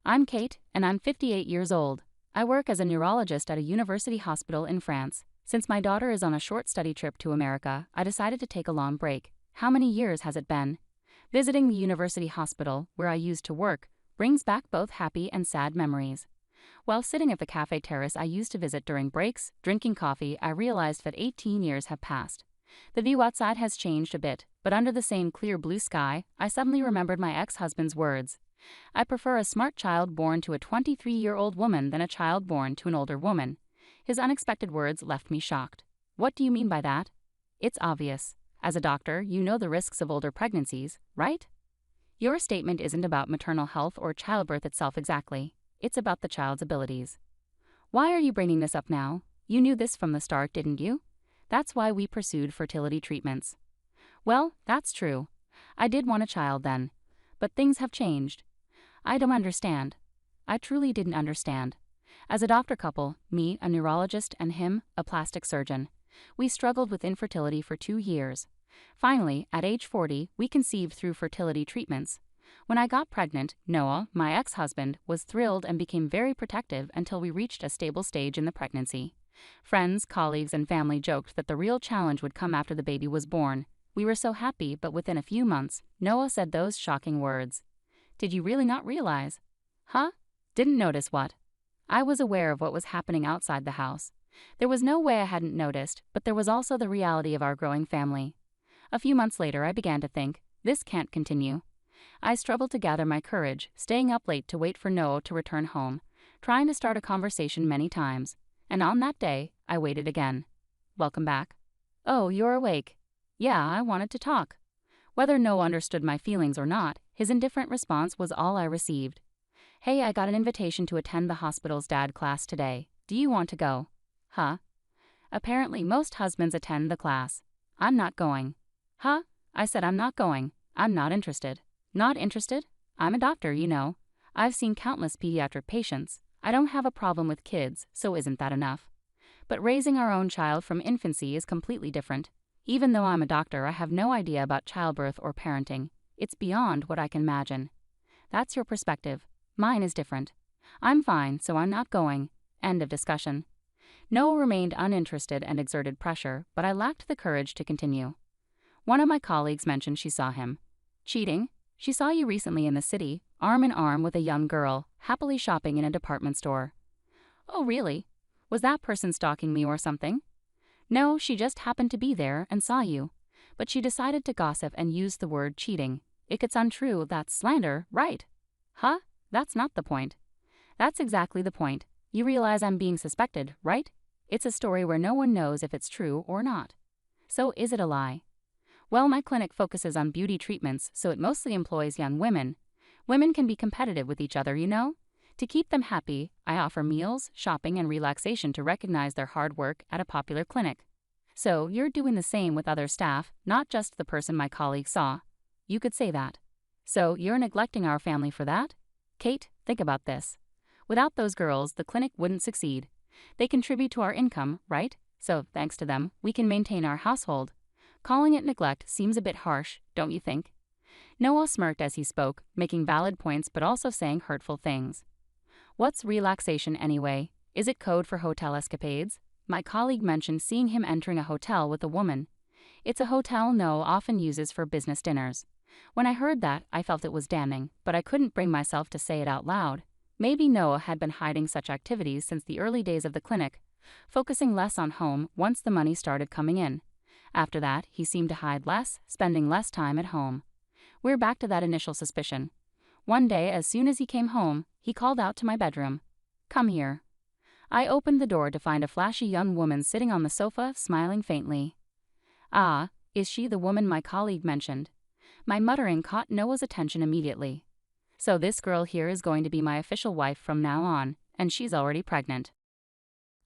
I'm Kate, and I'm 58 years old. I work as a neurologist at a university hospital in France. Since my daughter is on a short study trip to America, I decided to take a long break. How many years has it been? Visiting the university hospital, where I used to work, brings back both happy and sad memories. While sitting at the cafe terrace I used to visit during breaks, drinking coffee, I realized that 18 years have passed. The view outside has changed a bit, but under the same clear blue sky, I suddenly remembered my ex-husband's words. I prefer a smart child born to a 23-year-old woman than a child born to an older woman. His unexpected words left me shocked. What do you mean by that? It's obvious. As a doctor, you know the risks of older pregnancies, right? Your statement isn't about maternal health or childbirth itself exactly. It's about the child's abilities. Why are you bringing this up now? You knew this from the start, didn't you? That's why we pursued fertility treatments. Well, that's true. I did want a child then. But things have changed. I don't understand. I truly didn't understand. As a doctor couple, me, a neurologist, and him, a plastic surgeon, we struggled with infertility for 2 years. Finally, at age 40, we conceived through fertility treatments. When I got pregnant, Noah, my ex-husband, was thrilled and became very protective until we reached a stable stage in the pregnancy. Friends, colleagues, and family joked that the real challenge would come after the baby was born. We were so happy, but within a few months, Noah said those shocking words. Did you really not realize? Huh? Didn't notice what? I was aware of what was happening outside the house. There was no way I hadn't noticed, but there was also the reality of our growing family. A few months later, I began to think, this can't continue. I struggled to gather my courage, staying up late to wait for Noah to return home, trying to start a conversation many times. And on that day, I waited again. Welcome back. Oh, you're awake. Yeah, I wanted to talk. Whether Noah understood my feelings or not, his indifferent response was all I received. Hey, I got an invitation to attend the hospital's dad class today. Do you want to go? Huh? Apparently most husbands attend the class. I'm not going. Huh? I said I'm not going. I'm not interested. Not interested? I'm a doctor, you know. I've seen countless pediatric patients. I don't have a problem with kids, so isn't that enough? But raising our own child from infancy is completely different. Even though I'm a doctor, I have no idea about childbirth or parenting. It's beyond what I can imagine. That's your perspective. Mine is different. I'm fine, so I'm not going. End of discussion. Noah remained uninterested and exerted pressure, but I lacked the courage to continue. One of my colleagues mentioned she saw him. Cheating? She saw you recently in the city, arm in arm with a young girl, happily shopping in a department store. Oh, really? Was that person stalking me or something? No, she just happened to be there and saw you. But she decided to gossip and used the word cheating. If it's untrue, that's slander, right? Huh? That's not the point. That's exactly the point. You realize I'm being suspected, right? It's a story where no one knows if it's true or not. So is it a lie? Well, my clinic focuses on beauty treatments, so it mostly employs young women. Women can be competitive with each other, you know? To keep them happy, I offer meals, shopping, and relaxation to recognize their hard work at a popular clinic. So, you're doing the same with other staff, not just the person my colleague saw. You could say that. So, you're neglecting our family for that? Kate, think about this. Without those girls, the clinic wouldn't succeed. They contribute to our income, right? So, thanks to them, we can maintain our household. Calling it neglect seems a bit harsh, don't you think? Noah smirked as he spoke, making valid points but also saying hurtful things. What's relaxation anyway? Is it code for hotel escapades? My colleague mentioned seeing him entering a hotel with a woman. It's a hotel Noah often uses for business dinners. When I heard that, I felt it was damning, but I couldn't bring myself to say it out loud. Maybe Noah had been hiding such activities since the early days of the clinic, focusing less on home once the money started coming in. After that, he seemed to hide less, spending less time at home. We're back to that initial suspicion. One day, as soon as he came home, he called out to my bedroom. Come here. I opened the door to find a flashy young woman sitting on the sofa, smiling faintly. Ah, is she the woman my colleague mentioned? My muttering caught Noah's attention immediately. So this girl here is going to be my official wife from now on, and she's already pregnant.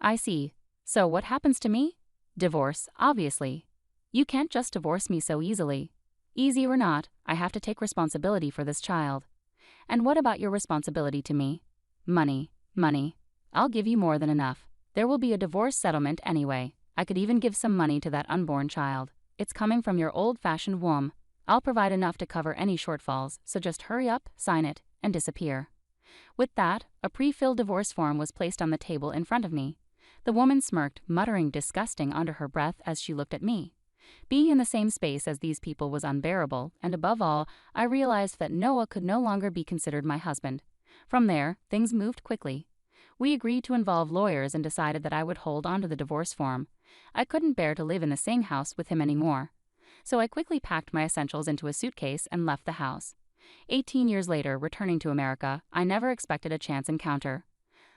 I see. So what happens to me? Divorce, obviously. You can't just divorce me so easily. Easy or not, I have to take responsibility for this child. And what about your responsibility to me? Money, money. I'll give you more than enough. There will be a divorce settlement anyway. I could even give some money to that unborn child. It's coming from your old-fashioned womb. I'll provide enough to cover any shortfalls, so just hurry up, sign it, and disappear. With that, a pre-filled divorce form was placed on the table in front of me. The woman smirked, muttering disgusting under her breath as she looked at me. Being in the same space as these people was unbearable, and above all, I realized that Noah could no longer be considered my husband. From there, things moved quickly. We agreed to involve lawyers and decided that I would hold onto the divorce form. I couldn't bear to live in the same house with him anymore. So I quickly packed my essentials into a suitcase and left the house. 18 years later, returning to America, I never expected a chance encounter.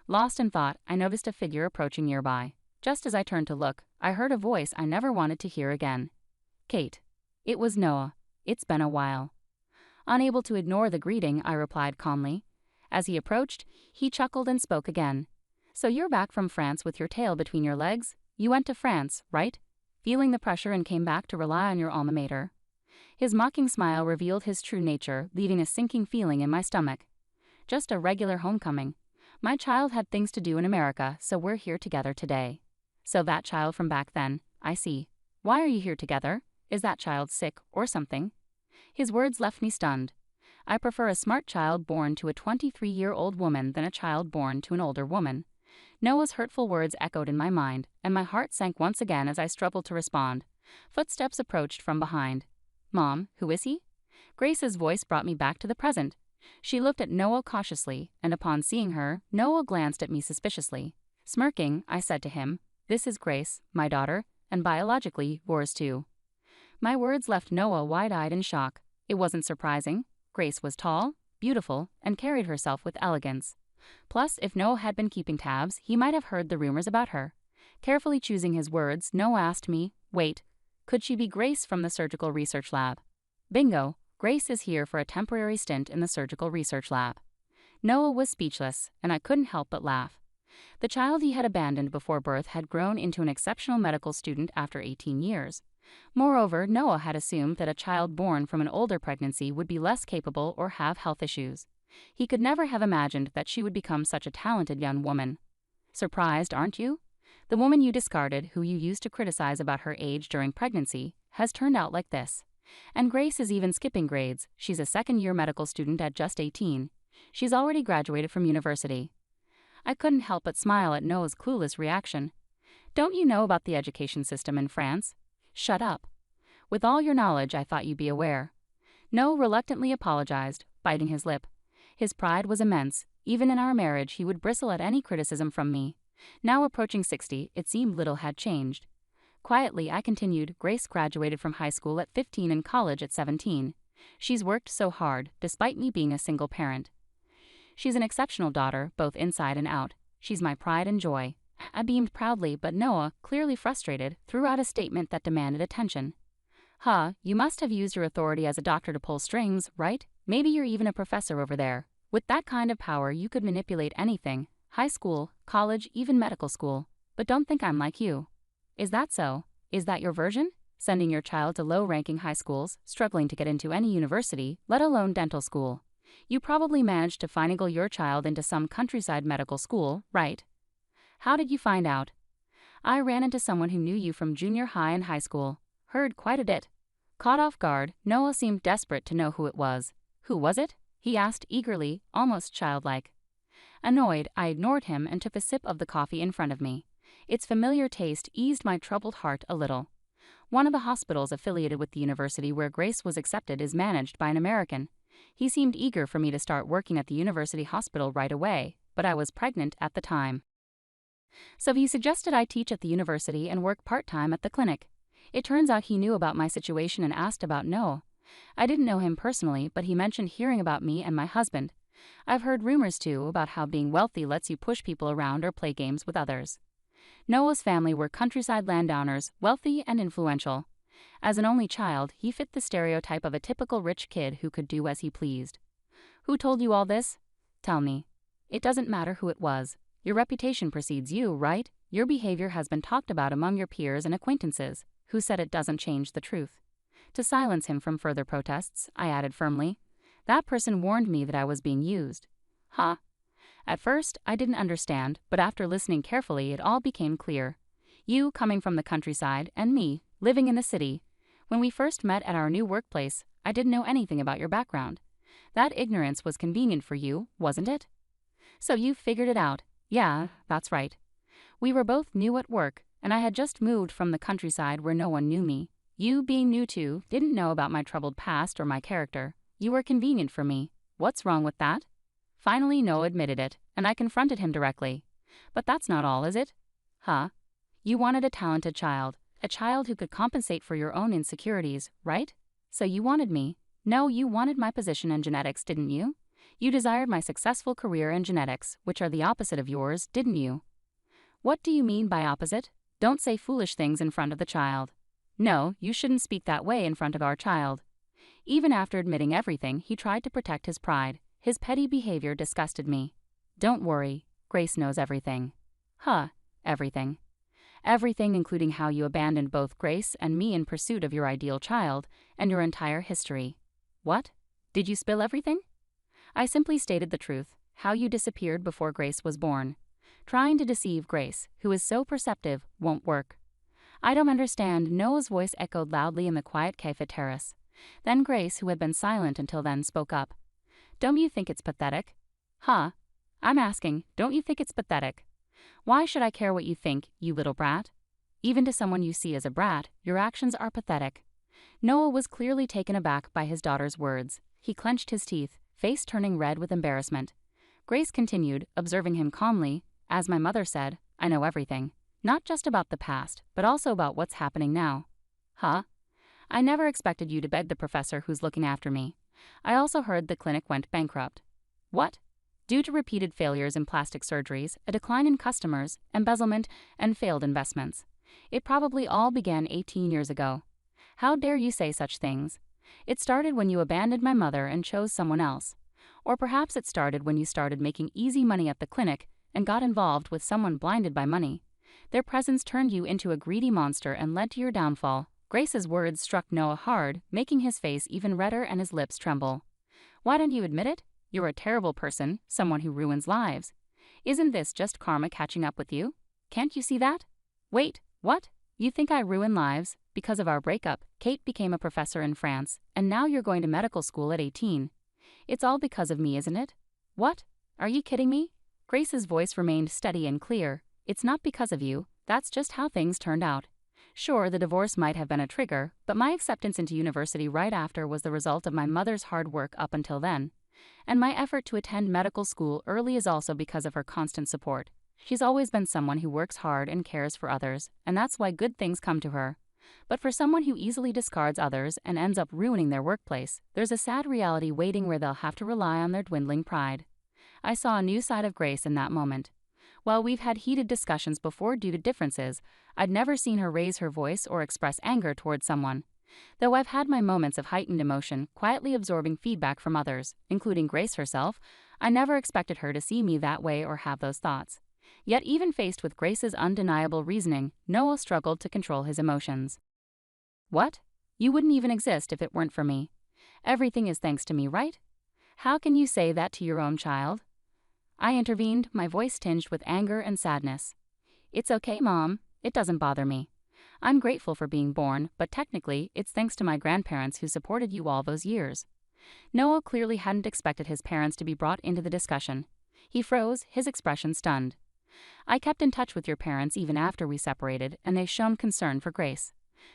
Lost in thought, I noticed a figure approaching nearby. Just as I turned to look, I heard a voice I never wanted to hear again. Kate. It was Noah. It's been a while. Unable to ignore the greeting, I replied calmly. As he approached, he chuckled and spoke again. So you're back from France with your tail between your legs? You went to France, right? Feeling the pressure and came back to rely on your alma mater. His mocking smile revealed his true nature, leaving a sinking feeling in my stomach. Just a regular homecoming. My child had things to do in America, so we're here together today. So that child from back then, I see. Why are you here together? Is that child sick or something? His words left me stunned. I prefer a smart child born to a 23-year-old woman than a child born to an older woman. Noah's hurtful words echoed in my mind, and my heart sank once again as I struggled to respond. Footsteps approached from behind. Mom, who is he? Grace's voice brought me back to the present. She looked at Noah cautiously, and upon seeing her, Noah glanced at me suspiciously. Smirking, I said to him, "This is Grace, my daughter, and biologically, yours too." My words left Noah wide-eyed in shock. It wasn't surprising. Grace was tall, beautiful, and carried herself with elegance. Plus, if Noah had been keeping tabs, he might have heard the rumors about her. Carefully choosing his words, Noah asked me, "Wait, could she be Grace from the surgical research lab?" Bingo, Grace is here for a temporary stint in the surgical research lab. Noah was speechless, and I couldn't help but laugh. The child he had abandoned before birth had grown into an exceptional medical student after 18 years. Moreover, Noah had assumed that a child born from an older pregnancy would be less capable or have health issues. He could never have imagined that she would become such a talented young woman. Surprised, aren't you? The woman you discarded, who you used to criticize about her age during pregnancy, has turned out like this. And Grace is even skipping grades. She's a second-year medical student at just 18. She's already graduated from university. I couldn't help but smile at Noah's clueless reaction. Don't you know about the education system in France? Shut up. With all your knowledge, I thought you'd be aware. Noah reluctantly apologized, biting his lip. His pride was immense. Even in our marriage, he would bristle at any criticism from me. Now approaching 60, it seemed little had changed. Quietly, I continued, Grace graduated from high school at 15 and college at 17. She's worked so hard, despite me being a single parent. She's an exceptional daughter, both inside and out. She's my pride and joy. I beamed proudly, but Noah, clearly frustrated, threw out a statement that demanded attention. You must have used your authority as a doctor to pull strings, right? Maybe you're even a professor over there. With that kind of power, you could manipulate anything. High school, college, even medical school. But don't think I'm like you. Is that so? Is that your version? Sending your child to low-ranking high schools, struggling to get into any university, let alone dental school. You probably managed to finagle your child into some countryside medical school, right? How did you find out? I ran into someone who knew you from junior high and high school. Heard quite a bit. Caught off guard, Noah seemed desperate to know who it was. Who was it? He asked eagerly, almost childlike. Annoyed, I ignored him and took a sip of the coffee in front of me. Its familiar taste eased my troubled heart a little. One of the hospitals affiliated with the university where Grace was accepted is managed by an American. He seemed eager for me to start working at the university hospital right away, but I was pregnant at the time. So he suggested I teach at the university and work part-time at the clinic. It turns out he knew about my situation and asked about Noah. I didn't know him personally, but he mentioned hearing about me and my husband. I've heard rumors too about how being wealthy lets you push people around or play games with others. Noah's family were countryside landowners, wealthy and influential. As an only child, he fit the stereotype of a typical rich kid who could do as he pleased. Who told you all this? Tell me. It doesn't matter who it was. Your reputation precedes you, right? Your behavior has been talked about among your peers and acquaintances. Who said it doesn't change the truth? To silence him from further protests, I added firmly, that person warned me that I was being used. At first, I didn't understand, but after listening carefully, it all became clear. You, coming from the countryside, and me, living in the city. When we first met at our new workplace, I didn't know anything about your background. That ignorance was convenient for you, wasn't it? So you figured it out. Yeah, that's right. We were both new at work, and I had just moved from the countryside where no one knew me. You, being new too, didn't know about my troubled past or my character. You were convenient for me. What's wrong with that? Finally, Noah admitted it, and I confronted him directly. But that's not all, is it? Huh? You wanted a talented child, a child who could compensate for your own insecurities, right? So you wanted me. No, you wanted my position in genetics, didn't you? You desired my successful career in genetics, which are the opposite of yours, didn't you? What do you mean by opposite? Don't say foolish things in front of the child. No, you shouldn't speak that way in front of our child. Even after admitting everything, he tried to protect his pride. His petty behavior disgusted me. Don't worry, Grace knows everything. Huh, everything. Everything, including how you abandoned both Grace and me in pursuit of your ideal child, and your entire history. What? Did you spill everything? I simply stated the truth, how you disappeared before Grace was born. Trying to deceive Grace, who is so perceptive, won't work. I don't understand, Noah's voice echoed loudly in the quiet cafe terrace. Then Grace, who had been silent until then, spoke up. Don't you think it's pathetic? Huh? I'm asking, don't you think it's pathetic? Why should I care what you think, you little brat? Even to someone you see as a brat, your actions are pathetic. Noah was clearly taken aback by his daughter's words. He clenched his teeth, face turning red with embarrassment. Grace continued, observing him calmly. As my mother said, I know everything. Not just about the past, but also about what's happening now. Huh? I never expected you to beg the professor who's looking after me. I also heard the clinic went bankrupt. What? Due to repeated failures in plastic surgeries, a decline in customers, embezzlement, and failed investments. It probably all began 18 years ago. How dare you say such things? It started when you abandoned my mother and chose someone else. Or perhaps it started when you started making easy money at the clinic and got involved with someone blinded by money. Their presence turned you into a greedy monster and led to your downfall. Grace's words struck Noah hard, making his face even redder and his lips tremble. Why don't you admit it? You're a terrible person, someone who ruins lives. Isn't this just karma catching up with you? Can't you see that? Wait, what? You think I ruin lives? Because of our breakup, Kate became a professor in France, and now you're going to medical school at 18. It's all because of me, isn't it? What? Are you kidding me? Grace's voice remained steady and clear. It's not because of you, that's just how things turned out. Sure, the divorce might have been a trigger, but my acceptance into university right after was the result of my mother's hard work up until then. And my effort to attend medical school early is also because of her constant support. She's always been someone who works hard and cares for others, and that's why good things come to her. But for someone who easily discards others and ends up ruining their workplace, there's a sad reality waiting where they'll have to rely on their dwindling pride. I saw a new side of Grace in that moment. While we've had heated discussions before due to differences, I'd never seen her raise her voice or express anger towards someone. Though I've had my moments of heightened emotion, quietly absorbing feedback from others, including Grace herself, I never expected her to see me that way or have those thoughts. Yet even faced with Grace's undeniable reasoning, Noah struggled to control his emotions. What? You wouldn't even exist if it weren't for me. Everything is thanks to me, right? How can you say that to your own child? I intervened, my voice tinged with anger and sadness. It's okay, Mom. It doesn't bother me. I'm grateful for being born, but technically, it's thanks to my grandparents who supported you all those years. Noah clearly hadn't expected his parents to be brought into the discussion. He froze, his expression stunned. I kept in touch with your parents even after we separated, and they shown concern for Grace.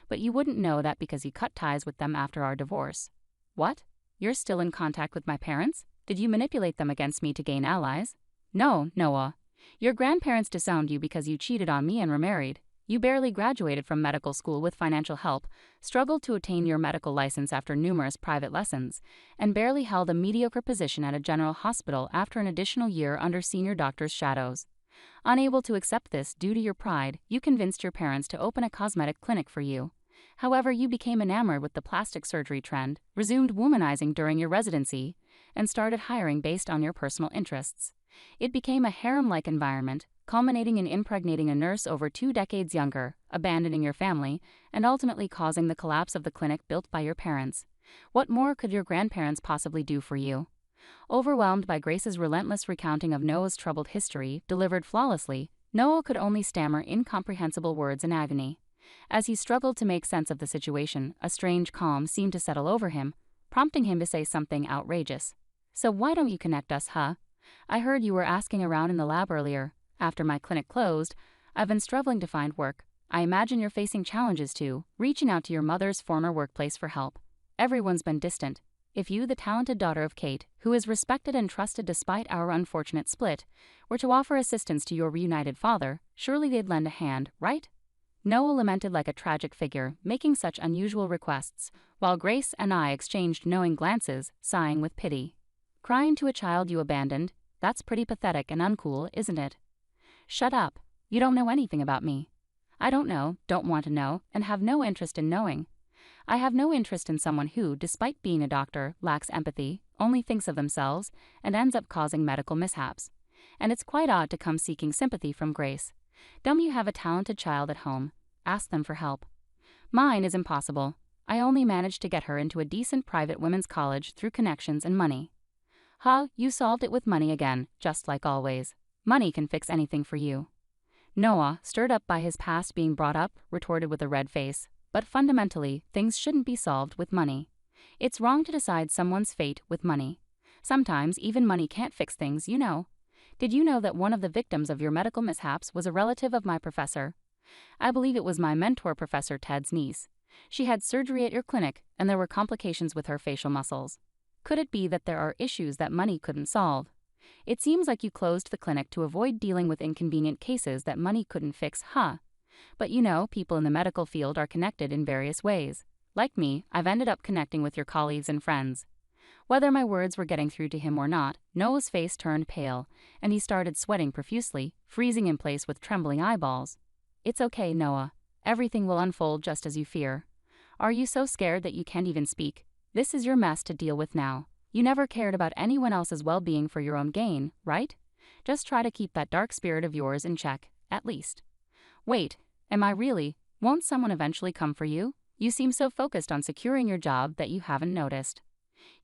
But you wouldn't know that because you cut ties with them after our divorce. What? You're still in contact with my parents? Did you manipulate them against me to gain allies? No, Noah. Your grandparents disowned you because you cheated on me and remarried. You barely graduated from medical school with financial help, struggled to attain your medical license after numerous private lessons, and barely held a mediocre position at a general hospital after an additional year under senior doctors' shadows. Unable to accept this due to your pride, you convinced your parents to open a cosmetic clinic for you. However, you became enamored with the plastic surgery trend, resumed womanizing during your residency, and started hiring based on your personal interests. It became a harem-like environment, culminating in impregnating a nurse over 2 decades younger, abandoning your family, and ultimately causing the collapse of the clinic built by your parents. What more could your grandparents possibly do for you? Overwhelmed by Grace's relentless recounting of Noah's troubled history, delivered flawlessly, Noah could only stammer incomprehensible words in agony. As he struggled to make sense of the situation, a strange calm seemed to settle over him, prompting him to say something outrageous. So why don't you connect us, huh? I heard you were asking around in the lab earlier. After my clinic closed, I've been struggling to find work. I imagine you're facing challenges too, reaching out to your mother's former workplace for help. Everyone's been distant. If you, the talented daughter of Kate, who is respected and trusted despite our unfortunate split, were to offer assistance to your reunited father, surely they'd lend a hand, right? Noah lamented like a tragic figure, making such unusual requests, while Grace and I exchanged knowing glances, sighing with pity. Crying to a child you abandoned? That's pretty pathetic and uncool, isn't it? Shut up. You don't know anything about me. I don't know, don't want to know, and have no interest in knowing. I have no interest in someone who, despite being a doctor, lacks empathy, only thinks of themselves, and ends up causing medical mishaps. And it's quite odd to come seeking sympathy from Grace. Don't you have a talented child at home? Ask them for help. Mine is impossible. I only managed to get her into a decent private women's college through connections and money. Huh, you solved it with money again, just like always. Money can fix anything for you. Noah, stirred up by his past being brought up, retorted with a red face. But fundamentally, things shouldn't be solved with money. It's wrong to decide someone's fate with money. Sometimes even money can't fix things, you know. Did you know that one of the victims of your medical mishaps was a relative of my professor? I believe it was my mentor, Professor Ted's niece. She had surgery at your clinic, and there were complications with her facial muscles. Could it be that there are issues that money couldn't solve? It seems like you closed the clinic to avoid dealing with inconvenient cases that money couldn't fix, huh? But you know, people in the medical field are connected in various ways. Like me, I've ended up connecting with your colleagues and friends. Whether my words were getting through to him or not, Noah's face turned pale, and he started sweating profusely, freezing in place with trembling eyeballs. It's okay, Noah. Everything will unfold just as you fear. Are you so scared that you can't even speak? This is your mess to deal with now. You never cared about anyone else's well-being for your own gain, right? Just try to keep that dark spirit of yours in check, at least. Wait. Am I really? Won't someone eventually come for you? You seem so focused on securing your job that you haven't noticed.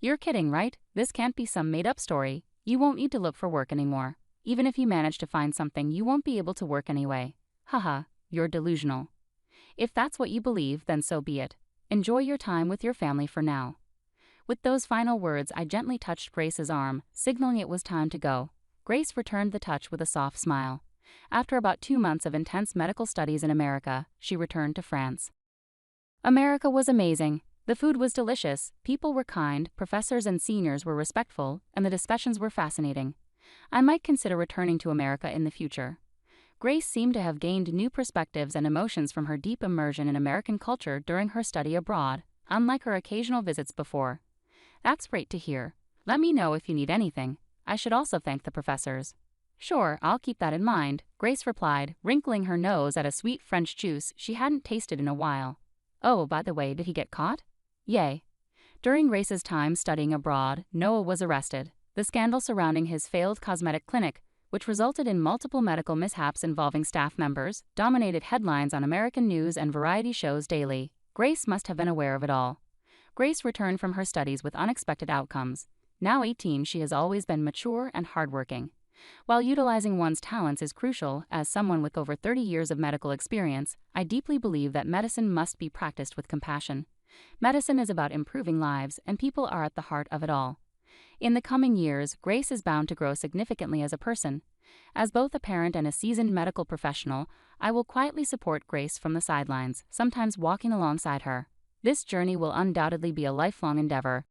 You're kidding, right? This can't be some made-up story. You won't need to look for work anymore. Even if you manage to find something, you won't be able to work anyway. Haha, you're delusional. If that's what you believe, then so be it. Enjoy your time with your family for now. With those final words, I gently touched Grace's arm, signaling it was time to go. Grace returned the touch with a soft smile. After about 2 months of intense medical studies in America, she returned to France. America was amazing. The food was delicious, people were kind, professors and seniors were respectful, and the discussions were fascinating. I might consider returning to America in the future. Grace seemed to have gained new perspectives and emotions from her deep immersion in American culture during her study abroad, unlike her occasional visits before. That's great to hear. Let me know if you need anything. I should also thank the professors. Sure, I'll keep that in mind, Grace replied, wrinkling her nose at a sweet French juice she hadn't tasted in a while. Oh, by the way, did he get caught? Yay. During Grace's time studying abroad, Noah was arrested. The scandal surrounding his failed cosmetic clinic, which resulted in multiple medical mishaps involving staff members, dominated headlines on American news and variety shows daily. Grace must have been aware of it all. Grace returned from her studies with unexpected outcomes. Now 18, she has always been mature and hardworking. While utilizing one's talents is crucial, as someone with over 30 years of medical experience, I deeply believe that medicine must be practiced with compassion. Medicine is about improving lives, and people are at the heart of it all. In the coming years, Grace is bound to grow significantly as a person. As both a parent and a seasoned medical professional, I will quietly support Grace from the sidelines, sometimes walking alongside her. This journey will undoubtedly be a lifelong endeavor,